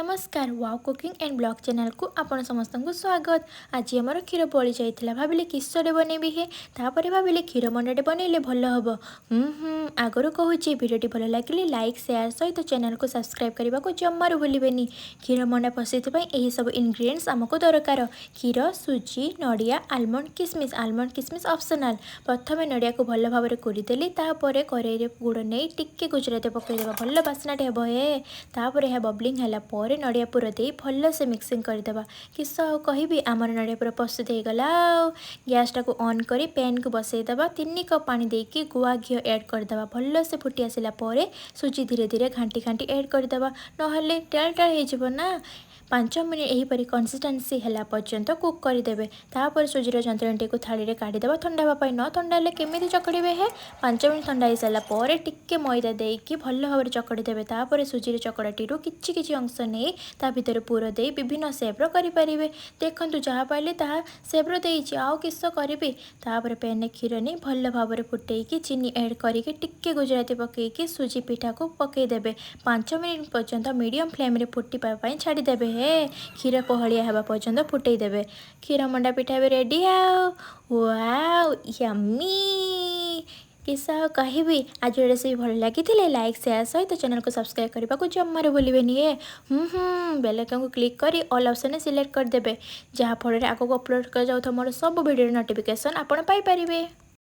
नमस्कार wow cooking and blog channel को आपण समस्त को स्वागत। आज आमर क्षीर बड़ी जाइए भाविले किसरे बनैबी हे तापर भाविले क्षीर मंडाटे बनइले भल हम। आगु कहूँ भिडियोटी भल लगे लाइक शेयर सहित चैनल को सब्सक्राइब करने को जमार भूलें। क्षीर मंडा प्रस्तुति यही सब इनग्रेडिएंट्स आमको दरकार। क्षीर सुजी नड़िया आलमंड किसमिस ऑप्शनल। प्रथम नड़िया को भल भाव में कोरीदेली कड़ाई गुड़ नहीं टिके गुजराती पकईदेवा भल बास्नाटे हे तापर यह बबलिंग है पर नड़िया पुर दे भल से मिक्सिंग करदेवा। किस कहि आमर नड़िया पुर प्रस्तुत हो गला। गैस टाक ऑन करी पैन को बसईदेवा 3 कप पानी देकी गुआ घी ऐड करदेवा। भल से फुटी आसला सुजी धीरे धीरे घाटी घाटी ऐड करदेवा नहले टेल टेल हो 5 मिनिट यहीपरि कंसिस्टेंसी है पर्यंत कुक करदेवे। तापर सुजीर जंतरटी को थाली में काढ़ीदेवा ठंडा हाँपाई न ठंडा हेल्ले केमी चकड़े हे 5 मिनिट ठंडा हो सारापर टिके मैदा देकी भल भाव में चकड़ीदेवे। तापर सुजीर चकड़ाटी किछि अंश नहीं ता भीतर पुर दे विभिन्न सेप्र करें। देखु जहाँ पाइले ता सेप्र देती आउ किस करी। तापर पैन में क्षीर नहीं भल भाव में फुटेकी चीनी ऐड करके टिके गुजराती पकईकी सुजी पिठा को पकईदेवे। 5 मिनिट पर्यंत मीडियम फ्लेम रे फुटापी छाड़ीदेवे। क्षीर पहलिया हवा पर्यंत फुटई देवे। क्षीर मंडा पिठा भी रेडी आओ वाओ यम्मी। किस कहि आज रेसिपी भल लगी लाइक शेयर सहित चैनल को सब्सक्राइब करने को जमार भूलें। बेल आइकन को क्लिक करी ऑल ऑप्शन सिलेक्ट करदेवे जहाँफल आगे अपलोड कर जाऊँ मोर सब वीडियो नोटिफिकेशन आपण पाई परिबे।